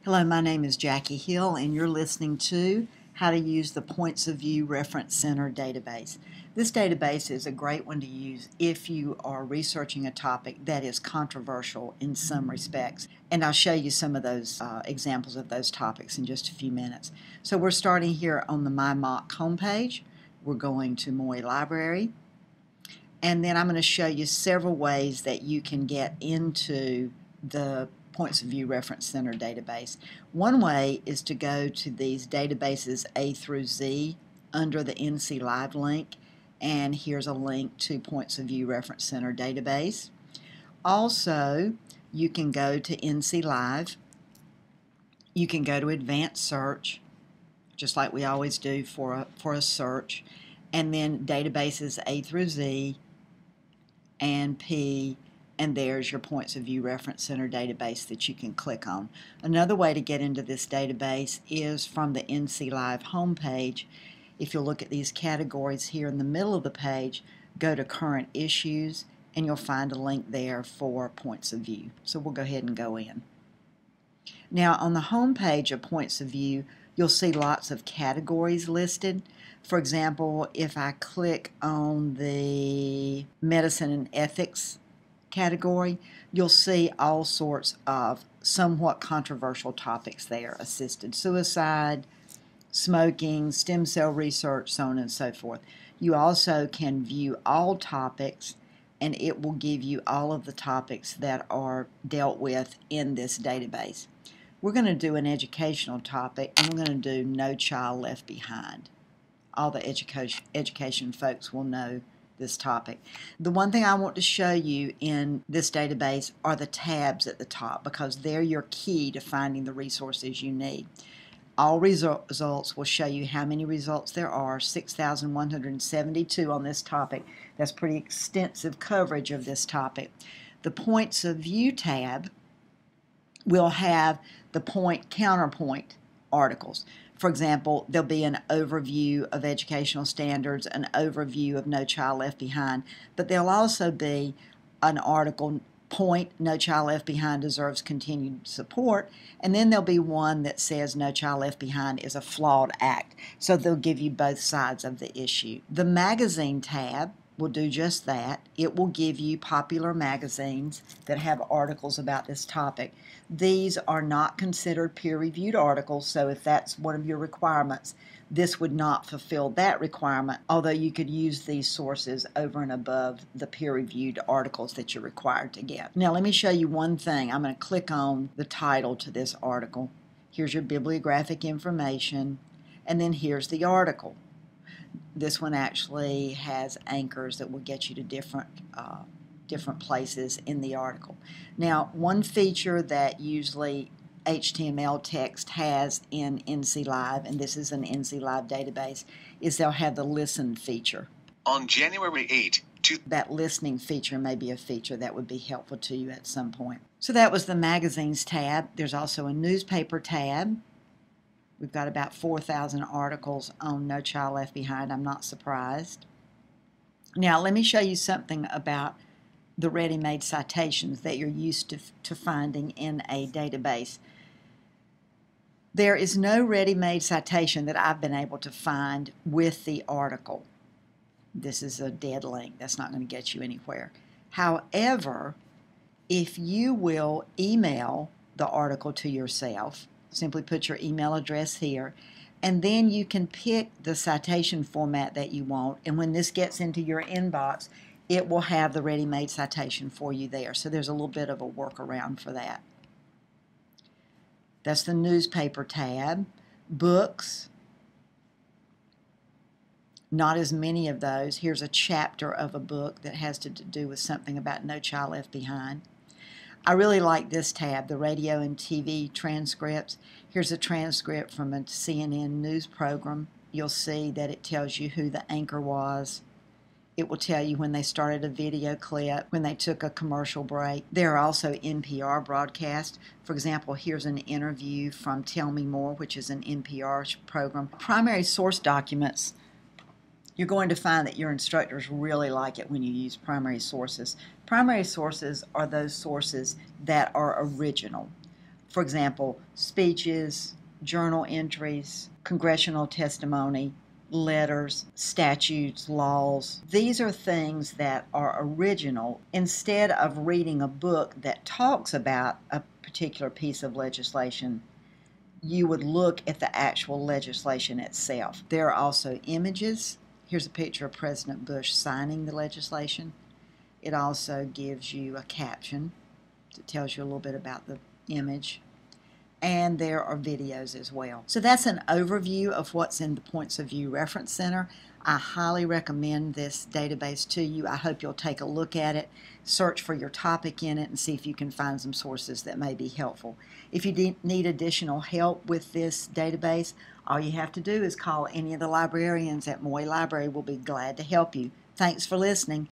Hello, my name is Jackie Hill, and you're listening to How to Use the Points of View Reference Center database. This database is a great one to use if you are researching a topic that is controversial in some respects. And I'll show you some of those examples of those topics in just a few minutes. So we're starting here on the MyMock homepage. We're going to Moy Library. And then I'm going to show you several ways that you can get into the Points of View Reference Center database. One way is to go to these databases A through Z under the NC Live link, and here's a link to Points of View Reference Center database. Also, you can go to NC Live. You can go to Advanced Search, just like we always do for a search, and then databases A through Z and P, and there's your Points of View Reference Center database that you can click on. Another way to get into this database is from the NC Live homepage. If you'll look at these categories here in the middle of the page, go to Current Issues, and you'll find a link there for Points of View. So we'll go ahead and go in. Now on the homepage of Points of View, you'll see lots of categories listed. For example, if I click on the Medicine and Ethics category, you'll see all sorts of somewhat controversial topics there: assisted suicide, smoking, stem cell research, so on and so forth. You also can view all topics, and it will give you all of the topics that are dealt with in this database. We're going to do an educational topic, and we're going to do No Child Left Behind. All the education folks will know this topic. The one thing I want to show you in this database are the tabs at the top, because they're your key to finding the resources you need. All results will show you how many results there are, 6,172 on this topic. That's pretty extensive coverage of this topic. The Points of View tab will have the counterpoint articles. For example, there'll be an overview of educational standards, an overview of No Child Left Behind, but there'll also be an article, Point, No Child Left Behind deserves continued support, and then there'll be one that says No Child Left Behind is a flawed act. So they'll give you both sides of the issue. The Magazine tab will do just that. It will give you popular magazines that have articles about this topic. These are not considered peer-reviewed articles, so if that's one of your requirements, this would not fulfill that requirement, although you could use these sources over and above the peer-reviewed articles that you're required to get. Now let me show you one thing. I'm going to click on the title to this article. Here's your bibliographic information, and then here's the article. This one actually has anchors that will get you to different places in the article. Now, one feature that usually HTML text has in NC Live, and this is an NC Live database, is they'll have the listen feature. On January 8, that listening feature may be a feature that would be helpful to you at some point. So that was the Magazines tab. There's also a Newspaper tab. We've got about 4,000 articles on No Child Left Behind. I'm not surprised. Now, let me show you something about the ready-made citations that you're used to finding in a database. There is no ready-made citation that I've been able to find with the article. This is a dead link. That's not going to get you anywhere. However, if you will email the article to yourself, simply put your email address here, and then you can pick the citation format that you want, and when this gets into your inbox, it will have the ready-made citation for you there. So there's a little bit of a workaround for that. That's the Newspaper tab. Books, not as many of those. Here's a chapter of a book that has to do with something about No Child Left Behind. I really like this tab, the radio and TV transcripts. Here's a transcript from a CNN news program. You'll see that it tells you who the anchor was. It will tell you when they started a video clip, when they took a commercial break. There are also NPR broadcasts. For example, here's an interview from Tell Me More, which is an NPR program. Primary source documents, you're going to find that your instructors really like it when you use primary sources. Primary sources are those sources that are original. For example, speeches, journal entries, congressional testimony, letters, statutes, laws. These are things that are original. Instead of reading a book that talks about a particular piece of legislation, you would look at the actual legislation itself. There are also images. Here's a picture of President Bush signing the legislation. It also gives you a caption that tells you a little bit about the image. And there are videos as well. So that's an overview of what's in the Points of View Reference Center. I highly recommend this database to you. I hope you'll take a look at it, search for your topic in it, and see if you can find some sources that may be helpful. If you need additional help with this database, all you have to do is call any of the librarians at Moy Library. We'll be glad to help you. Thanks for listening.